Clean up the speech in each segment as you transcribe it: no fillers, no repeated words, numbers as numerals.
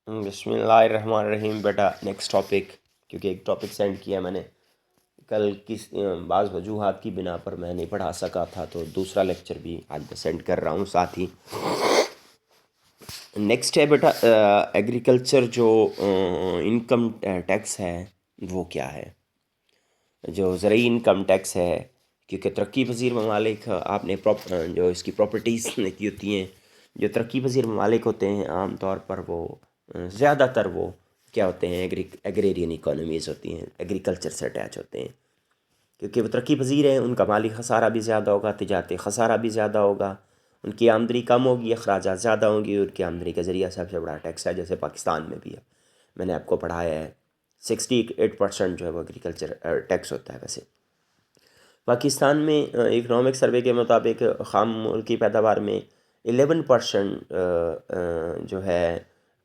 بسم اللہ الرحمن الرحیم. بیٹا نیکسٹ ٹاپک، کیونکہ ایک ٹاپک سینڈ کیا میں نے کل، کس بعض وجوہات کی بنا پر میں نہیں پڑھا سکا تھا، تو دوسرا لیکچر بھی آج میں سینڈ کر رہا ہوں ساتھ ہی. نیکسٹ ہے بیٹا ایگریکلچر جو انکم ٹیکس ہے وہ کیا ہے. جو زرعی انکم ٹیکس ہے، کیونکہ ترقی پذیر ممالک آپ نے جو اس کی پراپرٹیز کی ہوتی ہیں، جو ترقی پذیر ممالک ہوتے ہیں عام طور پر وہ زیادہ تر وہ کیا ہوتے ہیں، ایگریرین اکانومیز ہوتی ہیں، ایگریکلچر سے اٹیچ ہوتے ہیں، کیونکہ وہ ترقی پذیر ہیں. ان کا مالی خسارہ بھی زیادہ ہوگا، تجارتی خسارہ بھی زیادہ ہوگا، ان کی آمدنی کم ہوگی، اخراجات زیادہ ہوں گی. ان کی آمدنی کا ذریعہ سب سے بڑا ٹیکس ہے، جیسے پاکستان میں بھی ہے. میں نے آپ کو پڑھایا ہے 68% جو ہے وہ ایگریکلچر ٹیکس ہوتا ہے. ویسے پاکستان میں اکنامک سروے کے مطابق خام ملکی پیداوار میں 11% جو ہے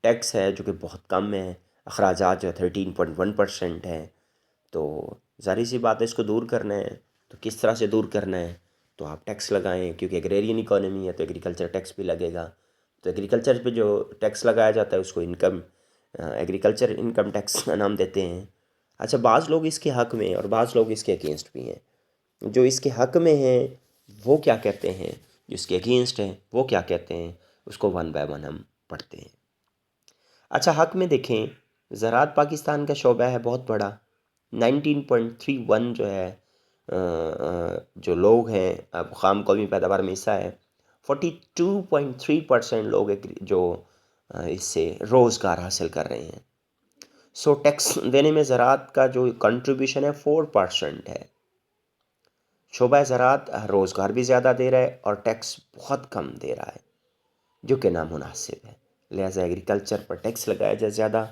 ٹیکس ہے، جو کہ بہت کم ہے. اخراجات جو 13.1% ہے. تو ظاہر سی بات ہے، اس کو دور کرنا ہے تو کس طرح سے دور کرنا ہے؟ تو آپ ٹیکس لگائیں، کیونکہ ایگریرین اکانومی ہے تو ایگریکلچر ٹیکس بھی لگے گا. تو ایگریکلچر پہ جو ٹیکس لگایا جاتا ہے اس کو ایگریکلچر انکم ٹیکس کا نام دیتے ہیں. اچھا، بعض لوگ اس کے حق میں اور بعض لوگ اس کے اگینسٹ بھی ہیں. جو اس کے حق میں ہیں وہ کیا کہتے ہیں، جو اس کے اگینسٹ ہیں وہ کیا کہتے ہیں، اس کو ون بائی ون ہم پڑھتے ہیں. اچھا، حق میں دیکھیں، زراعت پاکستان کا شعبہ ہے بہت بڑا. 19.31 جو ہے جو لوگ ہیں، اب خام قومی پیداوار میں حصہ ہے. 42.3% لوگ جو اس سے روزگار حاصل کر رہے ہیں. سو ٹیکس دینے میں زراعت کا جو کنٹریبیوشن ہے 4% ہے. شعبہ زراعت روزگار بھی زیادہ دے رہا ہے اور ٹیکس بہت کم دے رہا ہے، جو کہ نامناسب ہے. لہٰذا ایگریکلچر پر ٹیکس لگایا جائے زیادہ،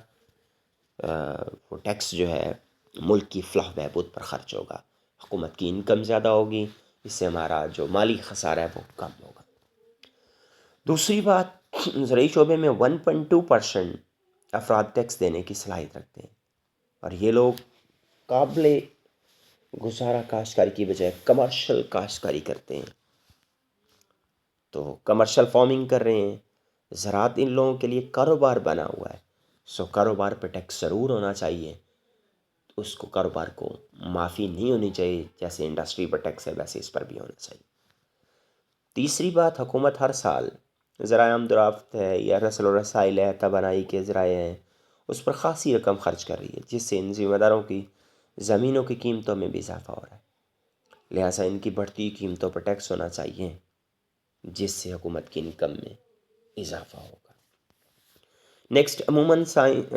وہ ٹیکس جو ہے ملک کی فلاح بہبود پر خرچ ہوگا، حکومت کی انکم زیادہ ہوگی، اس سے ہمارا جو مالی خسارہ ہے وہ کم ہوگا. دوسری بات، زرعی شعبے میں 1.2% افراد ٹیکس دینے کی صلاحیت رکھتے ہیں، اور یہ لوگ قابل گزارا کاشتکاری کی بجائے کمرشل کاشتکاری کرتے ہیں. تو کمرشل فارمنگ کر رہے ہیں. زراعت ان لوگوں کے لیے کاروبار بنا ہوا ہے. سو کاروبار پہ ٹیکس ضرور ہونا چاہیے. اس کو کاروبار کو معافی نہیں ہونی چاہیے، جیسے انڈسٹری پر ٹیکس ہے ویسے اس پر بھی ہونا چاہیے. تیسری بات، حکومت ہر سال ذرائع آمدورافت ہے یا رسل و رسائل ہے، توانائی کے ذرائع ہیں، اس پر خاصی رقم خرچ کر رہی ہے، جس سے ان ذمہ داروں کی زمینوں کی قیمتوں میں بھی اضافہ ہو رہا ہے. لہٰذا ان کی بڑھتی قیمتوں پر ٹیکس ہونا چاہیے، جس سے حکومت کی انکم میں اضافہ ہوگا. نیکسٹ، عموماً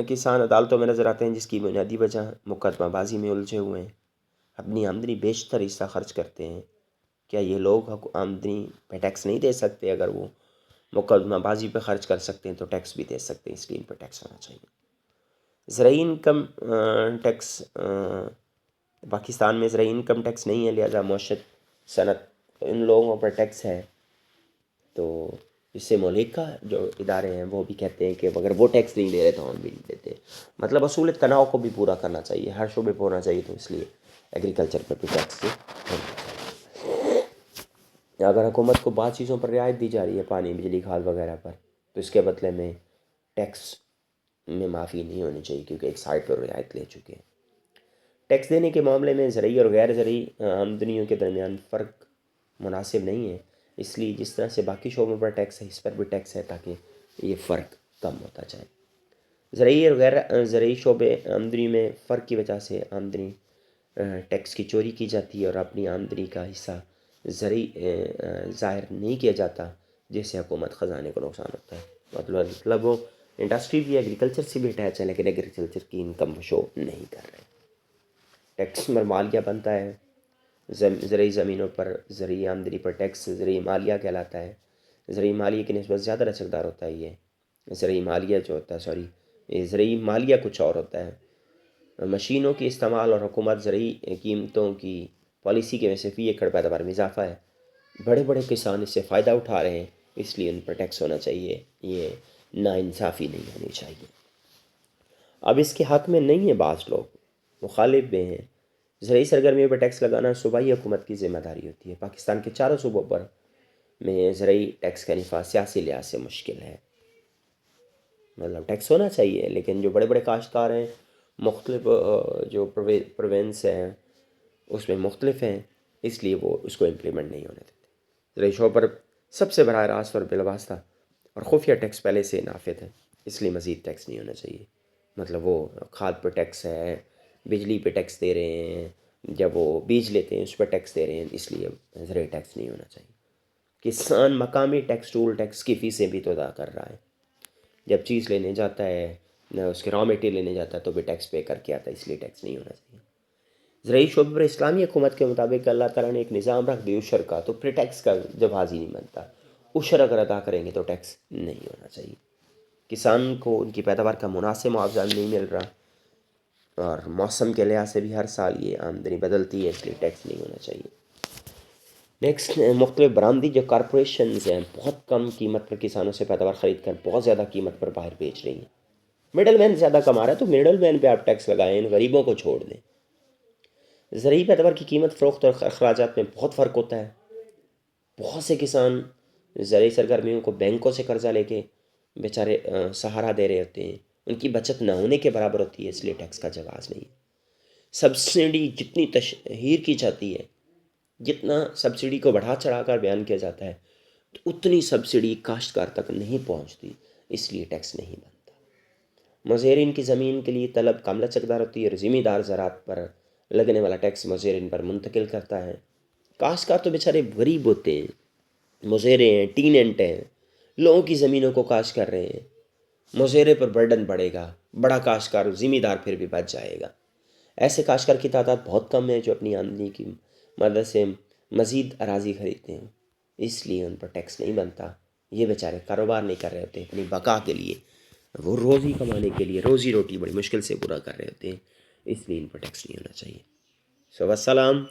کسان عدالتوں میں نظر آتے ہیں، جس کی بنیادی وجہ مقدمہ بازی میں الجھے ہوئے ہیں، اپنی آمدنی بیشتر حصہ خرچ کرتے ہیں. کیا یہ لوگ آمدنی پہ ٹیکس نہیں دے سکتے؟ اگر وہ مقدمہ بازی پہ خرچ کر سکتے ہیں تو ٹیکس بھی دے سکتے ہیں، اس لیے ان پہ ٹیکس ہونا چاہیے. زرعی انکم ٹیکس، پاکستان میں زرعی انکم ٹیکس نہیں ہے، لہذا معیشت صنعت ان لوگوں پر ٹیکس ہے. تو اس سے ملکہ جو ادارے ہیں وہ بھی کہتے ہیں کہ اگر وہ ٹیکس نہیں دے رہے تو ہم بھی نہیں دیتے. مطلب اصول تناؤ کو بھی پورا کرنا چاہیے، ہر شعبے پہ ہونا چاہیے، تو اس لیے ایگریکلچر پر بھی ٹیکس ہونا چاہیے. اگر حکومت کو بعض چیزوں پر رعایت دی جا رہی ہے، پانی، بجلی، کھاد وغیرہ پر، تو اس کے بدلے میں ٹیکس میں معافی نہیں ہونی چاہیے، کیونکہ ایک سائڈ پر رعایت لے چکے ہیں. ٹیکس دینے کے معاملے میں زرعی اور غیر زرعی آمدنیوں کے درمیان فرق مناسب نہیں ہے، اس لیے جس طرح سے باقی شعبوں پر ٹیکس ہے اس پر بھی ٹیکس ہے، تاکہ یہ فرق کم ہوتا جائے. زرعی اور غیر زرعی شعبے آمدنی میں فرق کی وجہ سے آمدنی ٹیکس کی چوری کی جاتی ہے، اور اپنی آمدنی کا حصہ زرعی ظاہر نہیں کیا جاتا، جس سے حکومت خزانے کو نقصان ہوتا ہے. مطلب وہ انڈسٹری بھی ایگریکلچر سے بھی اٹیچ ہے، لیکن ایگریکلچر کی انکم وہ شو نہیں کر رہے. ٹیکس پر مالیہ بنتا ہے، زرعی زمینوں پر زرعی آمدنی پر ٹیکس زرعی مالیہ کہلاتا ہے. زرعی مالیہ کی نسبت زیادہ لچکدار ہوتا ہے. یہ زرعی مالیہ جو ہوتا ہے زرعی مالیہ کچھ اور ہوتا ہے. مشینوں کی استعمال اور حکومت زرعی قیمتوں کی پالیسی کی وجہ سے فی ایکڑ پیداوار میں اضافہ ہے. بڑے بڑے کسان اس سے فائدہ اٹھا رہے ہیں، اس لیے ان پر ٹیکس ہونا چاہیے. یہ ناانصافی نہیں ہونی چاہیے. اب اس کے حق میں نہیں ہیں، بعض لوگ مخالف بھی ہیں. زرعی سرگرمیوں پر ٹیکس لگانا صوبائی حکومت کی ذمہ داری ہوتی ہے. پاکستان کے چاروں صوبوں پر میں زرعی ٹیکس کا نفاذ سیاسی لحاظ سے مشکل ہے. مطلب ٹیکس ہونا چاہیے، لیکن جو بڑے بڑے کاشتکار ہیں مختلف جو پروونس ہیں اس میں مختلف ہیں، اس لیے وہ اس کو امپلیمنٹ نہیں ہونے دیتے۔ زرعی شعبے پر سب سے براہ راست اور بلا واسطہ اور خفیہ ٹیکس پہلے سے نافذ ہے، اس لیے مزید ٹیکس نہیں ہونا چاہیے۔ مطلب وہ کھاد پہ ٹیکس ہے، بجلی پہ ٹیکس دے رہے ہیں، جب وہ بیج لیتے ہیں اس پہ ٹیکس دے رہے ہیں، اس لیے زرعی ٹیکس نہیں ہونا چاہیے۔ کسان مقامی ٹیکس ٹول ٹیکس کی فیسیں بھی تو ادا کر رہا ہے، جب چیز لینے جاتا ہے نہ اس کے را میٹیریل لینے جاتا ہے تو بھی ٹیکس پے کر کے آتا ہے، اس لیے ٹیکس نہیں ہونا چاہیے۔ زرعی شعبے پر اسلامی حکومت کے مطابق اللہ تعالیٰ نے ایک نظام رکھ دی عشر کا، تو پھر ٹیکس کا جواز ہی نہیں بنتا۔ عشر اگر ادا کریں گے تو ٹیکس نہیں ہونا چاہیے۔ کسان کو ان کی پیداوار کا مناسب معاوضہ نہیں مل رہا، اور موسم کے لحاظ سے بھی ہر سال یہ آمدنی بدلتی ہے، اس لیے ٹیکس نہیں ہونا چاہیے۔ نیکسٹ، مختلف برآمدی جو کارپوریشنز ہیں بہت کم قیمت پر کسانوں سے پیداوار خرید کر بہت زیادہ قیمت پر باہر بیچ رہی ہیں۔ مڈل مین زیادہ کما رہا ہے تو مڈل مین پہ آپ ٹیکس لگائیں، ان غریبوں کو چھوڑ دیں۔ زرعی پیداوار کی قیمت فروخت اور اخراجات میں بہت فرق ہوتا ہے۔ بہت سے کسان زرعی سرگرمیوں کو بینکوں سے قرضہ لے کے بیچارے سہارا دے رہے ہوتے ہیں، ان کی بچت نہ ہونے کے برابر ہوتی ہے، اس لیے ٹیکس کا جواز نہیں ہے۔ سبسڈی جتنی تشہیر کی جاتی ہے، جتنا سبسڈی کو بڑھا چڑھا کر بیان کیا جاتا ہے، تو اتنی سبسڈی کاشتکار تک نہیں پہنچتی، اس لیے ٹیکس نہیں بنتا۔ مزارعین کی زمین کے لیے طلب کم لچکدار ہوتی ہے اور ذمہ دار زراعت پر لگنے والا ٹیکس مزارعین پر منتقل کرتا ہے۔ کاشتکار تو بیچارے غریب ہوتے ہیں، مزارع ہیں، ٹیننٹ ہیں، لوگوں کی زمینوں کو کاشت کر رہے ہیں، مزارع پر برڈن پڑے گا، بڑا کاشتکار ذمہ دار پھر بھی بچ جائے گا۔ ایسے کاشتکار کی تعداد بہت کم ہے جو اپنی آمدنی کی مدد سے مزید اراضی خریدتے ہیں، اس لیے ان پر ٹیکس نہیں بنتا۔ یہ بیچارے کاروبار نہیں کر رہے ہوتے اپنی بقا کے لیے، وہ روزی کمانے کے لیے روزی روٹی بڑی مشکل سے پورا کر رہے ہوتے ہیں، اس لیے ان پر ٹیکس نہیں ہونا چاہیے۔ والسلام۔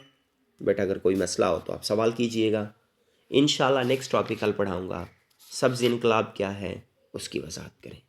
بیٹا اگر کوئی مسئلہ ہو تو آپ سوال کیجئے گا، انشاءاللہ نیکسٹ ٹاپک کل پڑھاؤں گا۔ سبز انقلاب کیا ہے اس کی وضاحت کریں۔